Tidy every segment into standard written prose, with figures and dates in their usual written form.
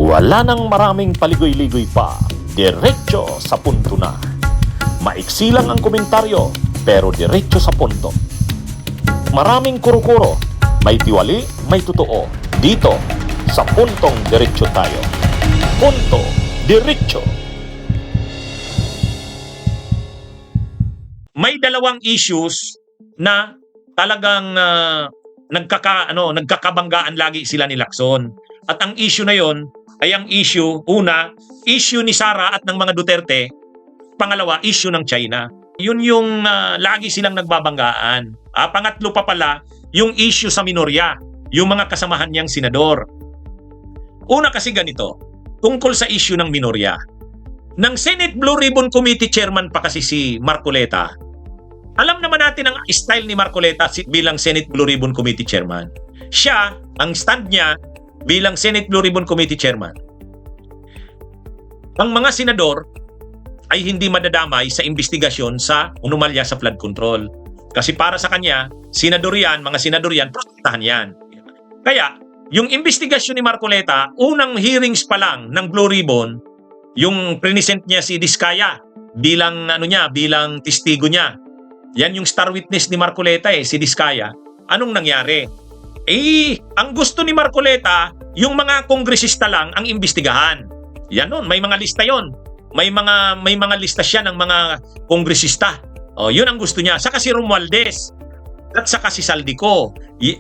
Wala nang maraming paligoy-ligoy pa, diretso sa punto na. Maiksi lang ang komentaryo, pero diretso sa punto. Maraming kuro-kuro, may tiwali, may totoo. Dito, sa puntong diretso tayo. Punto, diretso. May dalawang issues na talagang nagkakabanggaan lagi sila ni Lacson. At ang issue na yon ay ang issue, una, issue ni Sara at ng mga Duterte. Pangalawa, issue ng China. Yun yung lagi silang nagbabanggaan. Pangatlo pa pala, yung issue sa minorya, yung mga kasamahan niyang senador. Una kasi ganito, tungkol sa issue ng minorya. Ng Senate Blue Ribbon Committee Chairman pa kasi si Marcoleta. Alam naman natin ang style ni Marcoleta bilang Senate Blue Ribbon Committee Chairman. Siya, ang stand niya bilang Senate Blue Ribbon Committee Chairman. Ang mga senador ay hindi madadamay sa investigasyon sa anomalya sa flood control. Kasi para sa kanya, mga senador yan, protektahan yan. Kaya, yung investigasyon ni Marcoleta, unang hearings pa lang ng Blue Ribbon, yung present niya si Diskaya bilang bilang testigo niya. Yan yung star witness ni Marcoleta si Diskaya. Anong nangyari? Ang gusto ni Marcoleta, yung mga kongresista lang ang imbestigahan. Yan nun, may mga lista yon. May mga lista siya ng mga kongresista. Yun ang gusto niya. Saka si Romualdez. At saka si Saldico.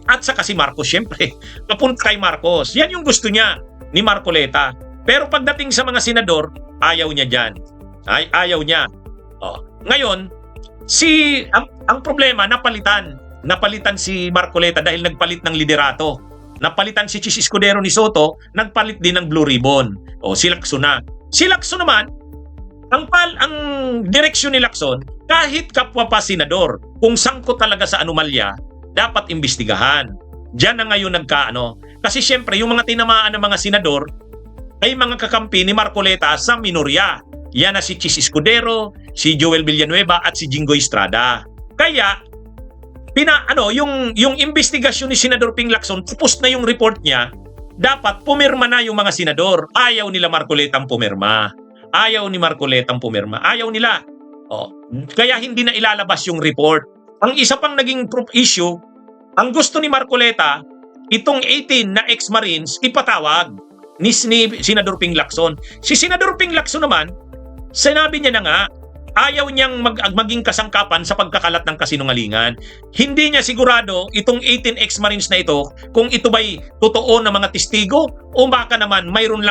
At saka si Marcos, syempre. Papunta kay Marcos. Yan yung gusto niya ni Marcoleta. Pero pagdating sa mga senador, ayaw niya dyan. Ayaw niya. Ngayon, ang problema, napalitan si Marcoleta dahil nagpalit ng liderato. Napalitan si Chis Escudero ni Soto, nagpalit din ng Blue Ribbon. Si Lacson na. Si Lacson naman, ang direksyon ni Lacson, kahit kapwa pa senador, kung sangkot talaga sa anomalya, dapat imbestigahan. Diyan na ngayon Kasi syempre, yung mga tinamaan ng mga senador ay mga kakampi ni Marcoleta sa minorya. Yan na si Chis Escudero, si Joel Villanueva at si Jinggoy Estrada. Kaya, yung investigasyon ni Senador Ping Lacson, tapos na yung report niya, dapat pumirma na yung mga senador. Ayaw nila Marcoletang pumirma. Ayaw nila. Kaya hindi na ilalabas yung report. Ang isa pang naging issue, ang gusto ni Marcoleta, itong 18 na ex-Marines ipatawag ni Senador Ping Lacson. Si Senador Ping Lacson naman, sinabi niya na nga, ayaw niyang maging kasangkapan sa pagkakalat ng kasinungalingan. Hindi niya sigurado itong 18 ex-Marines na ito kung ito ba'y totoo na mga testigo o baka naman mayroon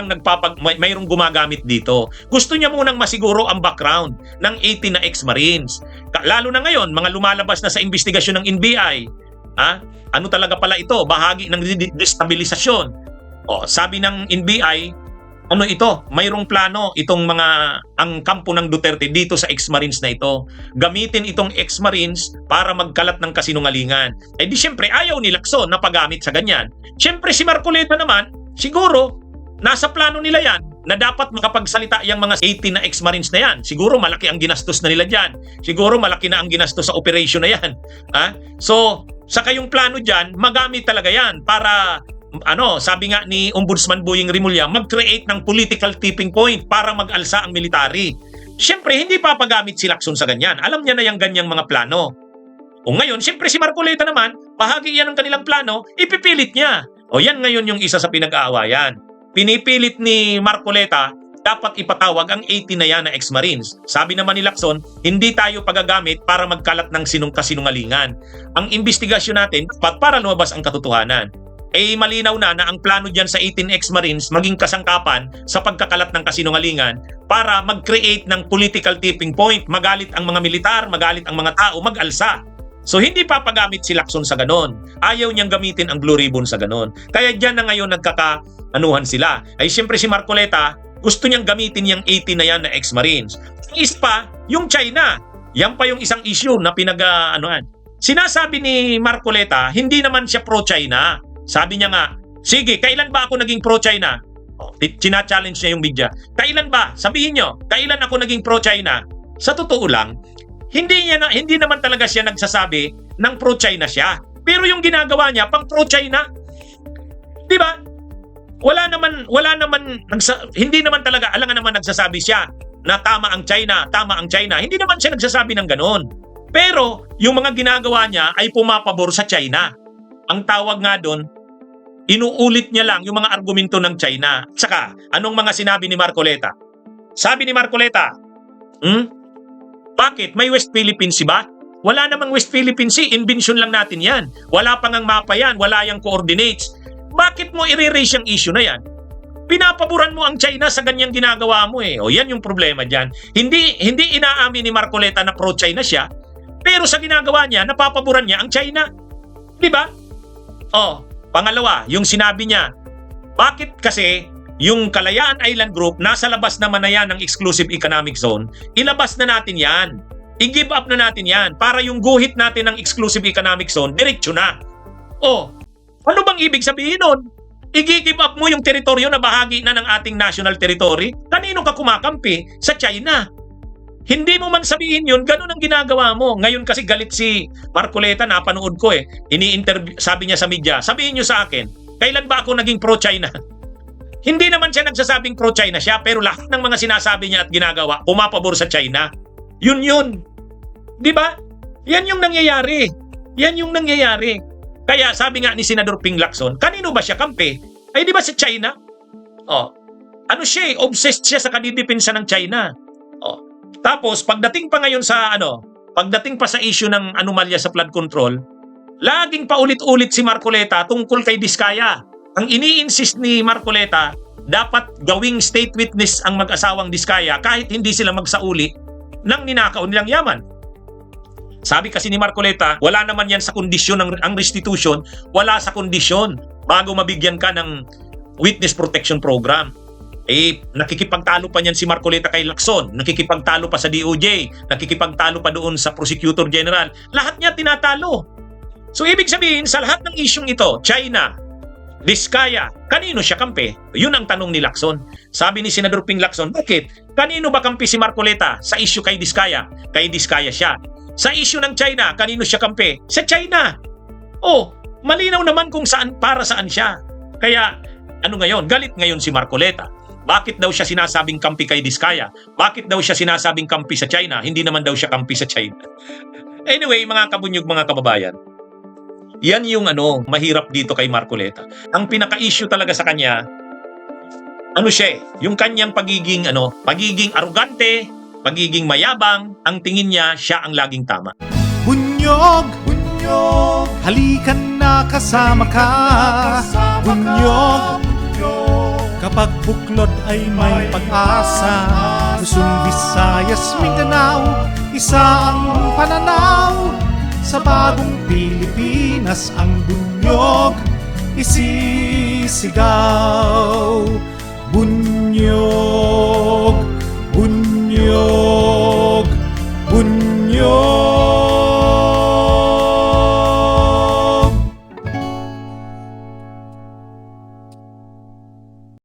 gumagamit dito. Gusto niya munang masiguro ang background ng 18 na ex-Marines. Lalo na ngayon, mga lumalabas na sa investigasyon ng NBI. Ano talaga pala ito? Bahagi ng destabilisasyon. Sabi ng NBI, mayroong plano ang kampo ng Duterte dito sa ex-Marines na ito. Gamitin itong ex-Marines para magkalat ng kasinungalingan. Di syempre ayaw ni Lacson na paggamit sa ganyan. Syempre si Marcoleta naman, siguro, nasa plano nila yan na dapat makapagsalita yung mga 18 na ex-Marines na yan. Siguro malaki ang ginastos na nila dyan. Siguro malaki na ang ginastos sa operation na yan. So, saka yung plano dyan, magamit talaga yan para sabi nga ni Ombudsman Boying Rimulya, mag-create ng political tipping point para mag-alsa ang military. Siyempre, hindi papagamit si Lacson sa ganyan. Alam niya na yung ganyang mga plano. Ngayon, siyempre si Marcoleta naman, bahagi yan ng kanilang plano, ipipilit niya. Yan ngayon yung isa sa pinag-aawayan. Pinipilit ni Marcoleta, dapat ipatawag ang 18 na yan na ex-Marines. Sabi naman ni Lacson, hindi tayo pagagamit para magkalat ng kasinungalingan. Ang investigasyon natin, para lumabas ang katotohanan. Malinaw na ang plano dyan sa 18 ex-Marines maging kasangkapan sa pagkakalat ng kasinungalingan para mag-create ng political tipping point. Magalit ang mga militar, magalit ang mga tao, mag-alsa. So hindi papagamit si Lacson sa ganon. Ayaw niyang gamitin ang Blue Ribbon sa ganon. Kaya dyan na ngayon nagkakaanuhan sila. Siyempre si Marcoleta, gusto niyang gamitin yung 18 na yan na ex-Marines. Isa yung China. Yan pa yung isang issue na Sinasabi ni Marcoleta, hindi naman siya pro-China. Sabi niya nga, sige, kailan ba ako naging pro-China? China-challenge niya yung media. Kailan ba? Sabihin niyo, kailan ako naging pro-China? Sa totoo lang, hindi naman talaga siya nagsasabi ng pro-China siya. Pero yung ginagawa niya, pang pro-China. Di ba? Hindi naman talaga, alangan naman nagsasabi siya na tama ang China. Hindi naman siya nagsasabi ng ganon. Pero, yung mga ginagawa niya ay pumapabor sa China. Ang tawag nga doon, inuulit niya lang yung mga argumento ng China. Saka, anong mga sinabi ni Marcoleta? Sabi ni Marcoleta, bakit? May West Philippine Sea ba? Wala namang West Philippine Sea, invention lang natin yan. Wala pang ang mapa yan, wala yung coordinates. Bakit mo i-raise yung issue na yan? Pinapaboran mo ang China sa ganyang ginagawa mo eh. O yan yung problema dyan. Hindi inaamin ni Marcoleta na pro-China siya, pero sa ginagawa niya, napapaboran niya ang China. Di ba? Pangalawa, yung sinabi niya, bakit kasi yung Kalayaan Island Group, nasa labas naman na yan ng Exclusive Economic Zone, ilabas na natin yan. I-give up na natin yan para yung guhit natin ng Exclusive Economic Zone, diretso na. Ano bang ibig sabihin nun? I-give up mo yung teritoryo na bahagi na ng ating national territory? Kanino ka kumakampi? Sa China. Hindi mo man sabihin yun, ganun ang ginagawa mo. Ngayon kasi galit si Marcoleta, napanood ko eh. Sabi niya sa media, sabihin niyo sa akin, kailan ba ako naging pro-China? Hindi naman siya nagsasabing pro-China siya, pero lahat ng mga sinasabi niya at ginagawa, pumapabor sa China. Yun. Di ba? Yan yung nangyayari. Kaya sabi nga ni Senador Ping Lacson, kanino ba siya kampi? Ay di ba sa China? Obsessed siya sa kadidepensa ng China. Tapos pagdating pa sa issue ng anomalya sa flood control, laging paulit-ulit si Marcoleta tungkol kay Diskaya. Ang ini-insist ni Marcoleta, dapat gawing state witness ang mag-asawang Diskaya kahit hindi sila magsauli ng ninakaw nilang yaman. Sabi kasi ni Marcoleta, wala naman yan sa kondisyon ang restitution, wala sa kondisyon bago mabigyan ka ng witness protection program. Nakikipagtalo pa niyan si Marcoleta kay Lacson, nakikipagtalo pa sa DOJ, nakikipagtalo pa doon sa Prosecutor General. Lahat niya tinatalo. So ibig sabihin, sa lahat ng isyung ito, China, Diskaya, kanino siya kampi? Yun ang tanong ni Lacson. Sabi ni Senador Ping Lacson, bakit? Kanino ba kampi si Marcoleta sa issue kay Diskaya? Kay Diskaya siya. Sa issue ng China, kanino siya kampi? Sa China. Malinaw naman kung para saan siya. Kaya, galit ngayon si Marcoleta. Bakit daw siya sinasabing kampi kay Diskaya? Bakit daw siya sinasabing kampi sa China? Hindi naman daw siya kampi sa China. Anyway, mga kabunyog, mga kababayan, yan yung mahirap dito kay Marcoleta. Ang pinaka-issue talaga sa kanya, yung kanyang pagiging arrogante, pagiging mayabang, ang tingin niya siya ang laging tama. Bunyog, halikan na kasama ka. Bunyog, kapag buklod ay may pag-asa. Luzon, Visayas, Mindanao, isa ang pananaw. Sa bagong Pilipinas ang bunyog isisigaw. Bunyog, bunyog, bunyog.